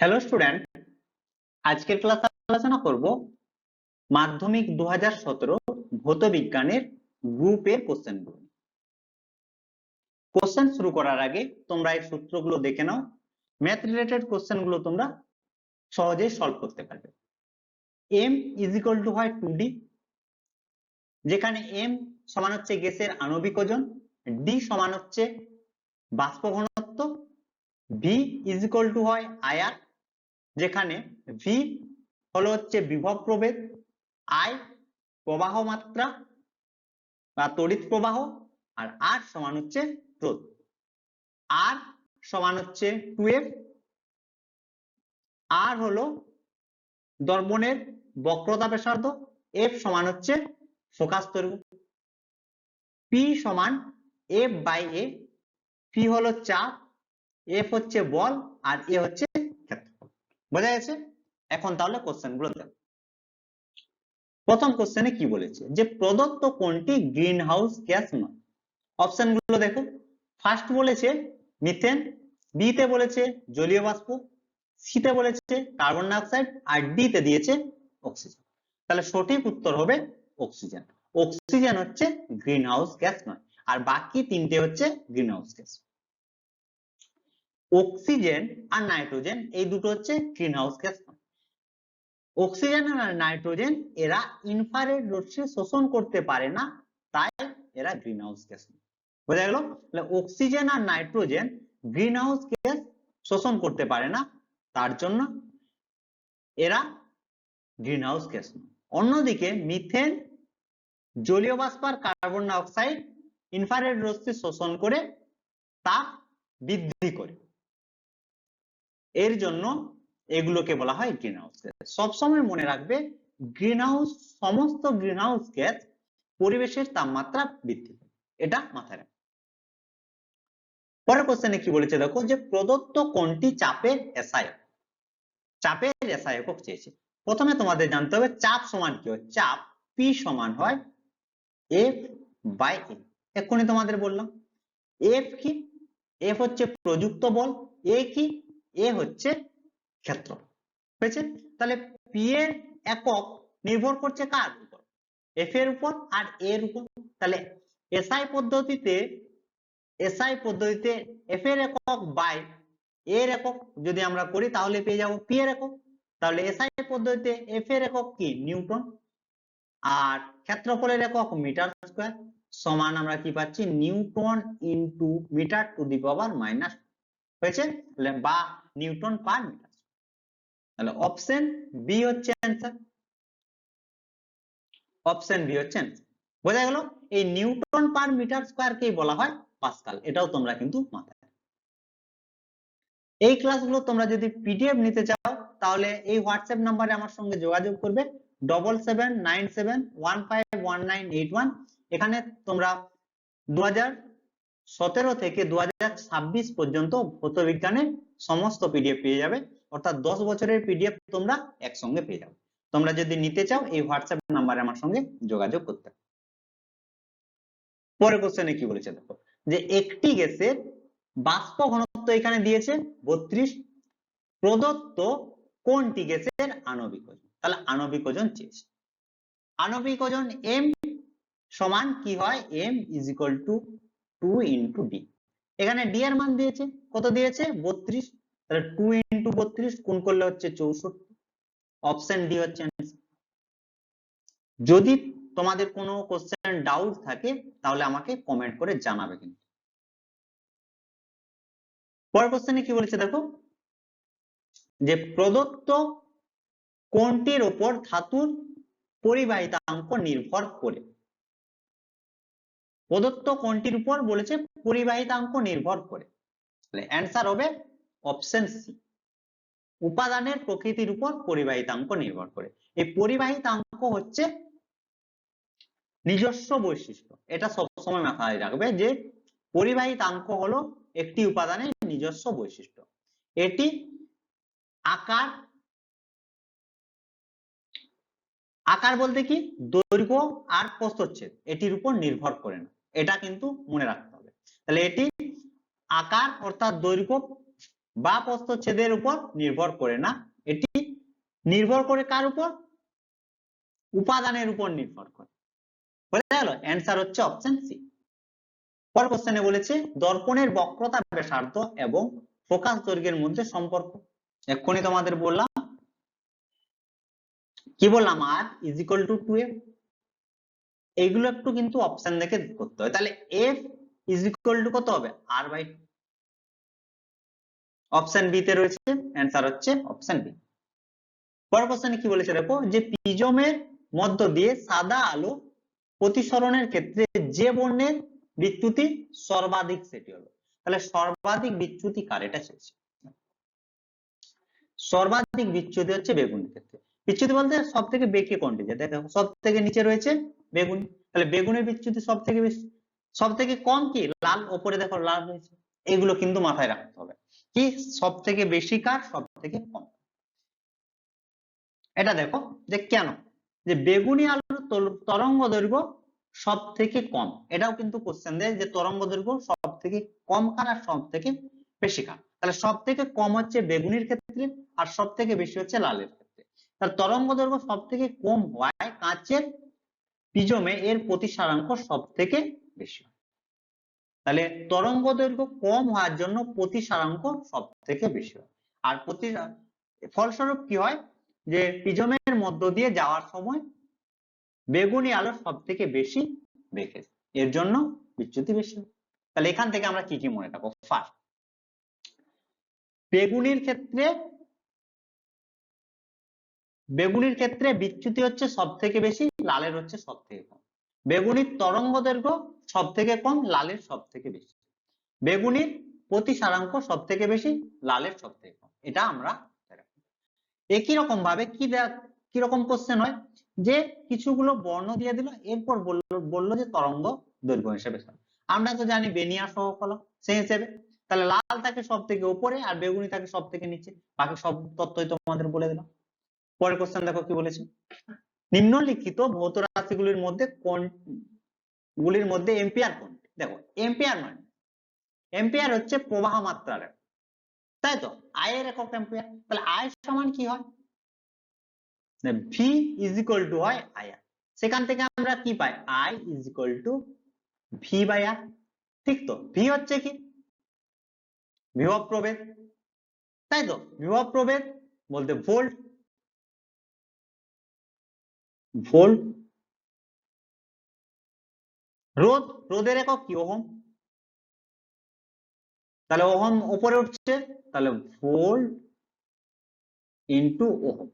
Hello student, আজকের ক্লাসে আলোচনা করব মাধ্যমিক 2017 ভৌত বিজ্ঞানের গ্রুপের কোশ্চেনগুলো। কোশ্চেন শুরু করার আগে তোমরা এই সূত্রগুলো দেখে নাও। ম্যাথ রিলেটেড কোশ্চেনগুলো তোমরা সহজেই সলভ করতে পারবে। m = হয় 2d, যেখানে m সমান হচ্ছে গ্যাসের আণবিক ওজন, d সমান হচ্ছে বাষ্প ঘনত্ব, v = হয় আয়তন, যেখানে v হলো হচ্ছে বিভব প্রভেদ, I প্রবাহ মাত্রা বা তড়িৎ প্রবাহ, আর R সমান হচ্ছে রোধ। R সমান হচ্ছে 2F, R হলো দর্পণের বক্রতা ব্যাসার্ধ, F সমান হচ্ছে ফোকাস দৈর্ঘ্য, P সমান F/A, P হলো চাপ, F হচ্ছে বল, আর A হচ্ছে ক্ষেত্রফল। বোঝা গেছে? এখন তাহলে কোশ্চেন গুলো দেখো। প্রথম কোশ্চেনে কি বলেছে যে প্রদত্ত কোনটি গ্রিন হাউস গ্যাস নয়। অপশন গুলো দেখো। ফার্স্ট বলেছে মিথেন, বি তে বলেছে জলীয় বাষ্প, সি তে বলেছে কার্বন ডাই অক্সাইড, আর ডি তে দিয়েছে অক্সিজেন। তাহলে সঠিক উত্তর হবে অক্সিজেন। অক্সিজেন হচ্ছে গ্রিন হাউস গ্যাস নয়, আর বাকি তিনটে হচ্ছে গ্রিন হাউস গ্যাস। অক্সিজেন আর নাইট্রোজেন এই দুটো হচ্ছে গ্রিন হাউস গ্যাস নয়। অক্সিজেন আর নাইট্রোজেন এরা ইনফ্রারেড রশ্মি শোষণ করতে পারে না, তাই এরা গ্রিন হাউস গ্যাস। বোঝা গেল? তাহলে অক্সিজেন আর নাইট্রোজেন গ্রিন হাউস গ্যাস শোষণ করতে পারে না, তার জন্য এরা গ্রিন হাউস গ্যাস। অন্যদিকে মিথেন, জলীয় বাষ্প আর কার্বন ডাই অক্সাইড ইনফ্রারেড রশ্মি শোষণ করে তাপ বৃদ্ধি করে, এর জন্য এগুলোকে বলা হয় গ্রিন হাউস গ্যাস। সবসময় মনে রাখবে সমস্ত গ্রিন হাউস গ্যাস পরিবেশের তাপমাত্রা বৃদ্ধি করে, এটা মাথায় রাখবে। পরের কোশ্চেনে কি বলেছে দেখো, যে প্রদত্ত কোনটি চাপের এসআই একক। চাপের এসআই একক চেয়েছে। প্রথমে তোমাদের জানতে হবে চাপ সমান কি হয়। চাপ P সমান হয় F/A। এক্ষুনি তোমাদের বললাম। F কি? F হচ্ছে প্রযুক্ত বল, A কি? A হচ্ছে ক্ষেত্র। হয়েছে? তাহলে P এর একক নির্ভর করছে কার উপর? F এর উপর আর A এর উপর। তাহলে এসআই পদ্ধতিতে F এর একক বাই A এর একক যদি আমরা করি তাহলে পেয়ে যাবো P এর একক। তাহলে এসআই পদ্ধতিতে F এর একক কি? নিউটন, আর ক্ষেত্রফলের একক মিটার স্কয়ার, সমান আমরা কি পাচ্ছি? Newton into metre to the power minus. হয়েছে? বা নিউটন পার মিটার। তাহলে অপশন বি হচ্ছে অ্যান্সার। অপশন বি হচ্ছে অ্যান্সার। বোঝা গেল? এই নিউটন পার মিটার স্কয়ার কেই বলা হয় পাস্কাল। এটাও তোমরা কিন্তু মাথায়। এই ক্লাসগুলো তোমরা যদি পিডিএফ নিতে চাও তাহলে এই হোয়াটসঅ্যাপ নাম্বারে আমার সঙ্গে যোগাযোগ করবে 7797151981। এখানে তোমরা 2017 থেকে 2026 পর্যন্ত ভৌত বিজ্ঞানের সমস্ত পিডিএফ পেয়ে যাবে, অর্থাৎ 10 বছরের পিডিএফ তোমরা একসঙ্গে পেয়ে যাবে। তোমরা যদি নিতে চাও এই হোয়াটসঅ্যাপ নাম্বারে আমার সঙ্গে যোগাযোগ করতে। পরের কোশ্চেনে কি বলেছে দেখো, যে একটি গ্যাসের বাষ্প ঘনত্ব এখানে দিয়েছে 32, প্রদত্ত কোনটি গ্যাসের আণবিক ওজন। তাহলে আণবিক ওজন চেয়েছে। আণবিক ওজন m সমান কি হয়? m = 2 × d। এখানে d এর মান দিয়েছে, কত দিয়েছে? 32। তাহলে 2 × 32 গুণ করলে হচ্ছে 64। অপশন ডি হচ্ছে आंसर। যদি তোমাদের কোনো কোশ্চেন ডাউট থাকে তাহলে আমাকে কমেন্ট করে জানাবে কিন্তু। পরের কোশ্চেনে কি বলেছে দেখো, যে প্রদত্ত কোনটির উপর ধাতুর পরিবাহিতাঙ্ক নির্ভর করে। প্রদত্ত কোনটির উপর বলেছে পরিবাহিতাঙ্ক নির্ভর করে। তাহলে অ্যান্সার হবে অপশন সি, উপাদানের প্রকৃতির উপর পরিবাহিতাঙ্ক নির্ভর করে। এই পরিবাহিতাঙ্ক হচ্ছে নিজস্ব বৈশিষ্ট্য। এটা সবসময় মাথায় রাখবে যে পরিবাহিতাঙ্ক হলো একটি উপাদানের নিজস্ব বৈশিষ্ট্য। এটি আকার বলতে কি? দৈর্ঘ্য আর প্রস্থচ্ছেদ, এটির উপর নির্ভর করে না। এটা কিন্তু মনে রাখতে হবে। তাহলে এটি আকার অর্থাৎ দৈর্ঘ্য বা প্রস্থচ্ছেদের উপর নির্ভর করে না, এটি নির্ভর করে কার উপর? উপাদানের উপর নির্ভর করে। বুঝা গেল? অ্যান্সার হচ্ছে অপশন সি। পরের কোশ্চেনে বলেছে দর্পণের বক্রতা ব্যাসার্ধ এবং ফোকাস দৈর্ঘ্যের মধ্যে সম্পর্ক। এক্ষুনি তোমাদের বললাম, কি বললাম? আর ইজ ইকুয়াল টু 2f। এইগুলো একটু কিন্তু অপশন দেখে করতে হয়। তাহলে f ইজ ইকুয়াল টু কত হবে? r by 2। অপশন বি তে রয়েছে, অ্যান্সার হচ্ছে অপশন বি। পরের কোশ্চেনে কি বলেছে দেখো, যে প্রিজমের মধ্য দিয়ে সাদা আলো প্রতিসরণের ক্ষেত্রে যে বর্ণের বিচ্যুতি সর্বাধিক সেটি হলো। তাহলে সর্বাধিক বিচ্যুতি কার? এটা শেষ। সর্বাধিক বিচ্যুতি হচ্ছে বেগুনির ক্ষেত্রে। বিচ্যুতি বলতে সব থেকে বেঁকে কোনটি? দেখো সব থেকে নিচে রয়েছে বেগুনি, তাহলে বেগুনের বিচ্যুতি সব থেকে বেশি। সব থেকে কম কি? লাল। ওপরে দেখো লাল রয়েছে। এগুলো কিন্তু মাথায় রাখতে হবে, কি সব থেকে বেশি কার, সব থেকে কম। এটা দেখো যে কেন, যে বেগুনি আলোর তরঙ্গ দৈর্ঘ্য সব থেকে কম। এটাও কিন্তু কোশ্চেন দেয় যে তরঙ্গ দৈর্ঘ্য সব থেকে কম কার আর সব থেকে বেশি কার। তাহলে সব থেকে কম হচ্ছে বেগুনির ক্ষেত্রে, আর সব থেকে বেশি হচ্ছে লালের ক্ষেত্রে। তাহলে তরঙ্গ দৈর্ঘ্য সব থেকে কম হওয়ায় কাঁচের প্রিজমে এর প্রতিসারাঙ্ক সব থেকে বেশি হয়। তাহলে তরঙ্গ দৈর্ঘ্য কম হওয়ার জন্য প্রতিসারাঙ্ক সব থেকে বেশি হয়। আর ফলস্বরূপ কি হয়, যে প্রিজমের মধ্য দিয়ে যাওয়ার সময় বেগুনি আলো সব থেকে বেশি বেঁকে, এর জন্য বিচ্যুতি বেশি। তাহলে এখান থেকে আমরা কি কি মনে রাখবো? ফার্স্ট, বেগুনির ক্ষেত্রে বিচ্যুতি হচ্ছে সব থেকে বেশি, লালের হচ্ছে সব থেকে কম। বেগুনির তরঙ্গ দৈর্ঘ্য সব থেকে কম, লালের সব থেকে বেশি। বেগুনির প্রতিসারাঙ্ক সব থেকে বেশি, লালের সব থেকে কম। এটা আমরা একই রকম ভাবে কি রকম কোশ্চেন হয়, যে কিছুগুলো বর্ণ দিয়ে দিল, এরপর বললো যে তরঙ্গ দৈর্ঘ্য হিসেবে। আমরা তো জানি বেনিয়া সহফলক, সেই হিসেবে তাহলে লাল থাকে সব থেকে উপরে আর বেগুনি থাকে সব থেকে নিচে। বাকি সব তথ্যই তোমাদের বলে দিলাম। পরের কোশ্চেন দেখো কি বলেছে, নিম্নলিখিত ভৌত রাশিগুলির মধ্যে এম্পিয়ার কোনটি? দেখো এম্পিয়ার মানে, এম্পিয়ার হচ্ছে প্রবাহ মাত্রার একক, তাই তো? আয়ের একক এম্পিয়ার। তাহলে আয় সমান কি হয়? ভি ইজ ইকুয়াল টু হয় আইআর। সেখান থেকে আমরা কি পাই? I is equal to V by R. ঠিক তো? ভি হচ্ছে কি? বিভব প্রভেদ, তাই তো? বিভব প্রভেদ বলতে ভোল্ট, ভোল্ট। রোধের একক কি? ওহম। তাহলে ওহম উপরে উঠছে, তাহলে volt into ohm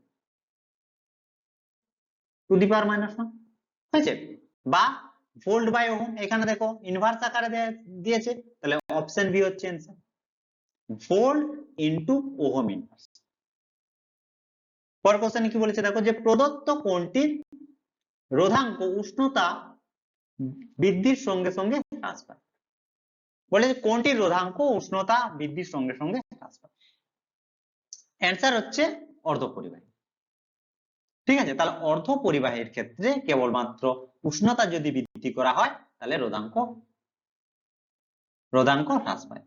to the power -1 হয়েছে। বা ভোল্ট বাই ওহম, এখানে দেখো ইনভার্স আকারে দিয়েছে, তাহলে অপশন বি হচ্ছে answer, volt into ohm inverse. পরের কোশ্চেনে কি বলেছে দেখো, যে প্রদত্ত কোণটির রোধাঙ্ক উষ্ণতা বৃদ্ধির সঙ্গে সঙ্গে হ্রাস পায়। বলে যে কোণটির রোধাঙ্ক উষ্ণতা বৃদ্ধির সঙ্গে সঙ্গে হ্রাস পায়। অ্যান্সার হচ্ছে অর্ধপরিবাহী। ঠিক আছে? তাহলে অর্ধপরিবাহীর ক্ষেত্রে কেবলমাত্র উষ্ণতা যদি বৃদ্ধি করা হয়, তাহলে রোধাঙ্ক হ্রাস পায়।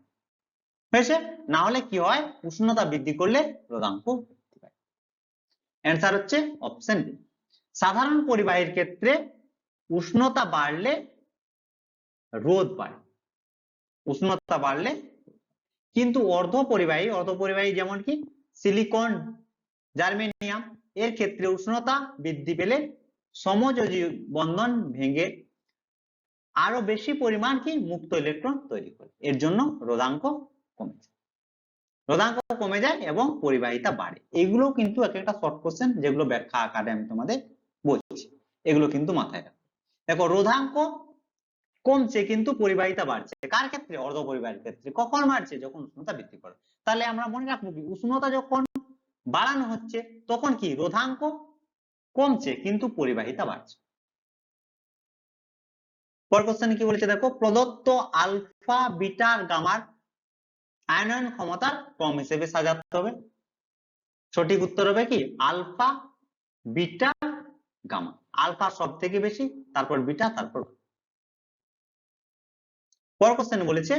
হয়েছে? না হলে কি হয়, উষ্ণতা বৃদ্ধি করলে রোধাঙ্ক বৃদ্ধি পায়। অ্যান্সার হচ্ছে অপশন বি। সাধারণ পরিবাহীর ক্ষেত্রে উষ্ণতা বাড়লে রোধ বাড়ে, উষ্ণতা বাড়লে। কিন্তু অর্ধপরিবাহী যেমন কি সিলিকন, জার্মেনিয়াম, এর ক্ষেত্রে উষ্ণতা বৃদ্ধি পেলে সমযোজী বন্ধন ভেঙে আরো বেশি পরিমাণ কি মুক্ত ইলেকট্রন তৈরি করে, এর জন্য রোধাঙ্ক কমে যায়। রোধাঙ্ক কমে যায় এবং পরিবাহিতা বাড়ে। এগুলো কিন্তু এক একটা শর্ট কোশ্চেন, যেগুলো ব্যাখ্যা আকারে আমি তোমাদের বলছি, এগুলো কিন্তু মাথায় রাখো। দেখো রোধাঙ্ক কমছে কিন্তু পরিবাহিতা বাড়ছে, কার ক্ষেত্রে? অর্ধপরিবাহীর ক্ষেত্রে। কখন বাড়ছে? যখন উষ্ণতা বৃদ্ধি করে। তাহলে আমরা মনে রাখবো কি, উষ্ণতা যখন বাড়ানো হচ্ছে তখন কি রোধাঙ্ক কমছে কিন্তু পরিবাহিতা বাড়ছে। পরের কোশ্চেনে কি বলেছে দেখো, প্রদত্ত আলফা বিটা গামার আয়নন ক্ষমতার ক্রম হিসেবে সাজাতে হবে। সঠিক উত্তর হবে কি আলফা বিটা গামা। আলফা সব থেকে বেশি, তারপর বিটা, তারপর। পরের কোশ্চেনে বলেছে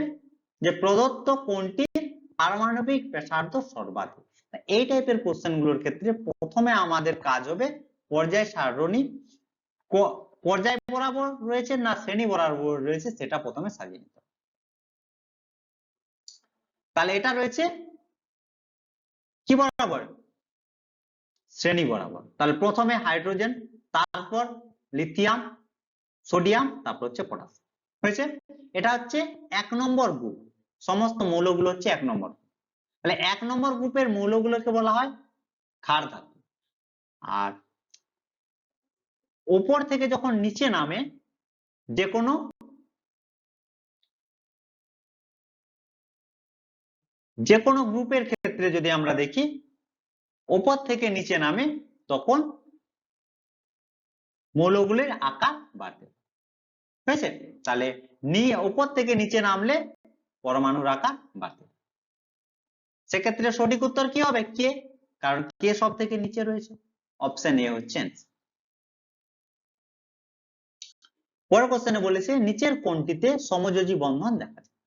যে প্রদত্ত কোণটির পারমাণবিক ব্যাসার্ধ সর্বাধিক। এই টাইপের কোশ্চেন গুলোর ক্ষেত্রে প্রথমে আমাদের কাজ হবে পর্যায় সারণী পর্যায় বরাবর রয়েছে না শ্রেণী বরাবর রয়েছে সেটা প্রথমে সাজিয়ে নিতে হবে। তাহলে এটা রয়েছে কি বরাবর? শ্রেণী বরাবর। তাহলে প্রথমে হাইড্রোজেন, তারপর লিথিয়াম, সোডিয়াম, তারপর হচ্ছে পটাশিয়াম। হয়েছে? এটা হচ্ছে 1 নম্বর গ্রুপ, সমস্ত মৌলগুলো হচ্ছে 1 নম্বর। তাহলে 1 নম্বর গ্রুপের মৌলগুলোকে বলা হয় ক্ষার ধাতু। আর উপর থেকে যখন নিচে নামে যে কোনো গ্রুপের ক্ষেত্রে যদি আমরা দেখি উপর থেকে নিচে নামে তখন মৌলগুলির আকার বাড়বে। হয়েছে? তাহলে উপর থেকে নিচে নামলে পরমাণুর আকার বাড়বে। সেক্ষেত্রে সঠিক উত্তর কি হবে? কে, কারণ কে সব থেকে নিচে রয়েছে। অপশন এ হচ্ছে অ্যান্সার। পরের কোশ্চেনে বলেছে নিচের কোনটিতে সমযোজী বন্ধন দেখা যায়?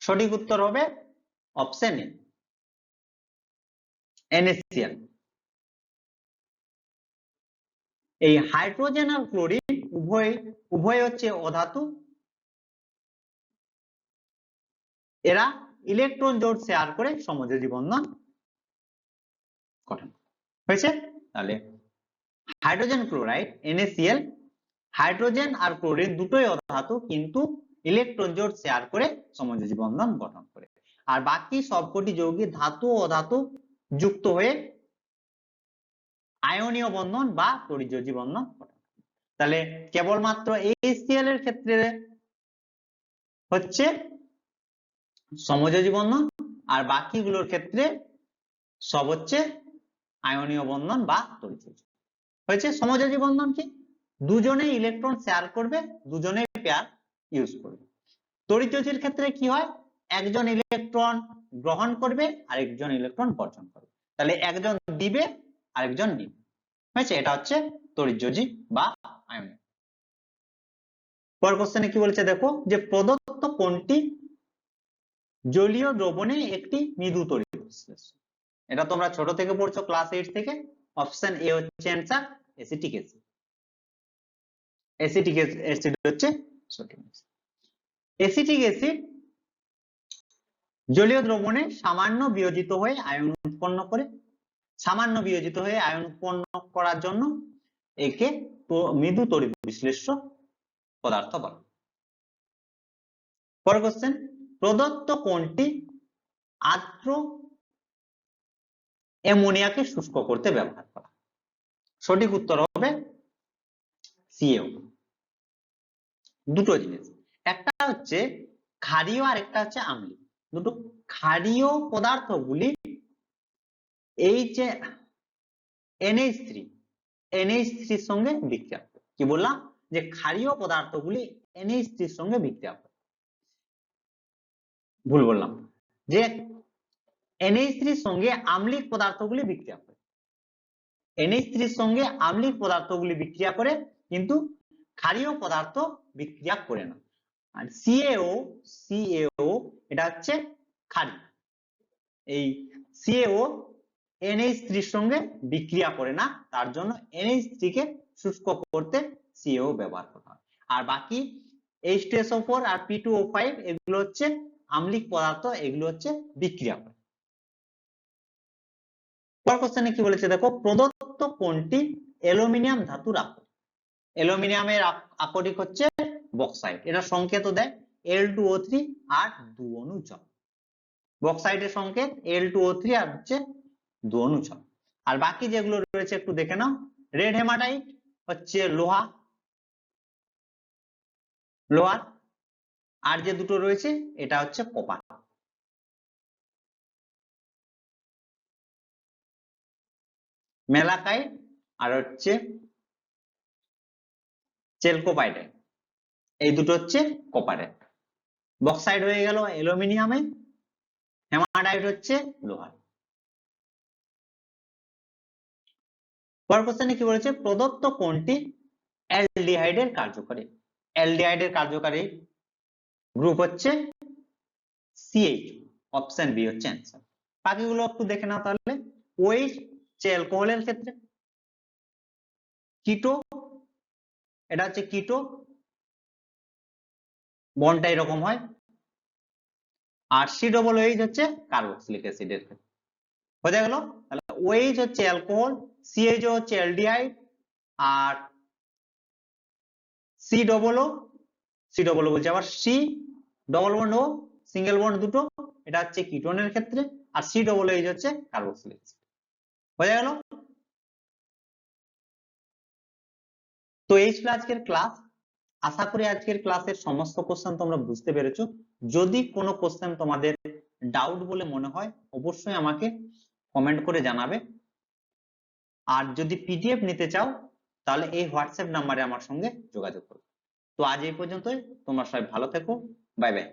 সঠিক উত্তর হবে অপশন এ, NaCl। এই হাইড্রোজেন আর ক্লোরিন উভয় হচ্ছে অধাতু, এরা ইলেকট্রন জোড় শেয়ার করে সমযোজী বন্ধন গঠন। হয়েছে? তাহলে হাইড্রোজেন ক্লোরাইড NaCl, হাইড্রোজেন আর ক্লোরিন দুটোই অধাতু কিন্তু ইলেকট্রন জোড় শেয়ার করে সমযোজী বন্ধন গঠন করে। আর বাকি সবকটি যৌগিক ধাতু ও অধাতু যুক্ত হয়ে আয়নীয় বন্ধন বা তড়িৎযোজী বন্ধন গঠন। তাহলে কেবলমাত্র HCl এর ক্ষেত্রে হচ্ছে সমযোজী বন্ধন, আর বাকিগুলোর ক্ষেত্রে সব হচ্ছে আয়নীয় বন্ধন বা তড়িৎযোজী। হয়েছে? সমযোজী বন্ধন কি? দুজনে ইলেকট্রন শেয়ার করবে, দুজনে পেয়ার ইউজ করবে। তড়িৎযোজীর ক্ষেত্রে কি হয়? একজন ইলেকট্রন গ্রহণ করবে আরেকজন ইলেকট্রন বর্জন করবে। তাহলে একজন দিবে আরেকজন নিবে। হয়েছে? এটা হচ্ছে তড়িৎযোজী বা আয়নীয়। পরের কোশ্চেনে কি বলেছে দেখো, যে প্রদত্ত কোনটি জলীয় দ্রবণে একটি মৃদু তড়িৎ বিশ্লেষণ? এটা তোমরা ছোট থেকে পড়ছো, ক্লাস 8 থেকে। অপশন এ হচ্ছে answer, acetic acid. Acetic acid হচ্ছে সঠিক। অ্যাসিটিক অ্যাসিড জলীয় দ্রবণে সামান্য বিয়োজিত হয়ে আয়ন উৎপন্ন করে। সামান্য বিয়োজিত হয়ে আয়ন উৎপন্ন করার জন্য একে মৃদু তড়িৎ বিশ্লেষ্য পদার্থ বলে। পরের কোশ্চেন, প্রদত্ত কোনটি আর্দ্র অ্যামোনিয়াকে শুষ্ক করতে ব্যবহার করা? সঠিক উত্তর হবে CaO। দুটো জিনিস, একটা হচ্ছে ক্ষারীয় আর একটা হচ্ছে আম্লীয়। দুটো ক্ষারীয় পদার্থগুলি এই যে NH3 সঙ্গে বিক্রিয়া করে। কি বললাম? যে ক্ষারীয় পদার্থগুলি NH3 সঙ্গে বিক্রিয়া করে। ভুল বললাম, যে NH3 সঙ্গে আম্লিক পদার্থগুলি বিক্রিয়া করে। NH3 সঙ্গে আম্লিক পদার্থগুলি বিক্রিয়া করে কিন্তু ক্ষারীয় পদার্থ বিক্রিয়া করে না। আর CaO এটা হচ্ছে ক্ষারী। এই CaO NH3 সঙ্গে বিক্রিয়া করে না, তার জন্য NH3 কে শুষ্ক করতে CaO ব্যবহার করা হয়। আর বাকি H2SO4 আর P2O5 এগুলো হচ্ছে আম্লিক পদার্থ, এগুলো হচ্ছে বিক্রিয়া করে। পরের কোশ্চেনে কি বলেছে দেখো, প্রদত্ত কোনটি অ্যালুমিনিয়াম ধাতুর আকরিক? অ্যালুমিনিয়ামের আকরিক হচ্ছে বক্সাইট। এটা সংকেত দেয় Al2O3 আর 2 অণু জল। বক্সাইটের সংকেত Al2O3 আর হচ্ছে 2 অণু জল। আর বাকি যেগুলো রয়েছে একটু দেখে নাও। রেড হেমাটাইট হচ্ছে লোহার, আর যে দুটো রয়েছে এটা হচ্ছে কপার। মেলাকাইট আর হচ্ছে চেলকোপাইডেট, এই দুটো হচ্ছে কপারের। বক্সাইড হয়ে গেল অ্যালুমিনিয়ামে, হেমাটাইট হচ্ছে লোহার। পরের কোশ্চেনে কি বলেছে, প্রদত্ত কোনটি অ্যালডিহাইডের কার্যকারী? অ্যালডিহাইডের কার্যকারী গ্রুপ হচ্ছে CH। অপশন বি হচ্ছে অ্যান্সার। বাকিগুলো একটু দেখে নাও তাহলে। ওএইচ হচ্ছে অ্যালকোহলের ক্ষেত্রে, কিটো এটা হচ্ছে কিটো, বন্ডটা এরকম হয়, আর সি ডবল এইচ হচ্ছে কার্বক্সিলিক অ্যাসিডের ক্ষেত্রে। বোঝা গেল? তাহলে ওএইচ হচ্ছে অ্যালকোহল, সিএইচও হচ্ছে অ্যালডিহাইড, আর সি ডবল ও বলছে আবার সি ডবল বন্ড ও সিঙ্গেল বন্ড দুটো, এটা হচ্ছে কিটোনের ক্ষেত্রে, আর সি ডবল এইচ হচ্ছে কার্বক্সিলিক অ্যাসিড। বোঝা গেল? তো এই ছিল আজকের ক্লাস। আশা করি আজকের ক্লাসের সমস্ত কোশ্চেন তোমরা বুঝতে পেরেছো। যদি কোনো কোশ্চেন তোমাদের ডাউট বলে মনে হয় অবশ্যই আমাকে কমেন্ট করে জানাবে। আর যদি পিডিএফ নিতে চাও তাহলে এই হোয়াটসঅ্যাপ নাম্বারে আমার সঙ্গে যোগাযোগ করো। তো আজ এই পর্যন্তই, তোমরা সবাই ভালো থেকো, বাই বাই।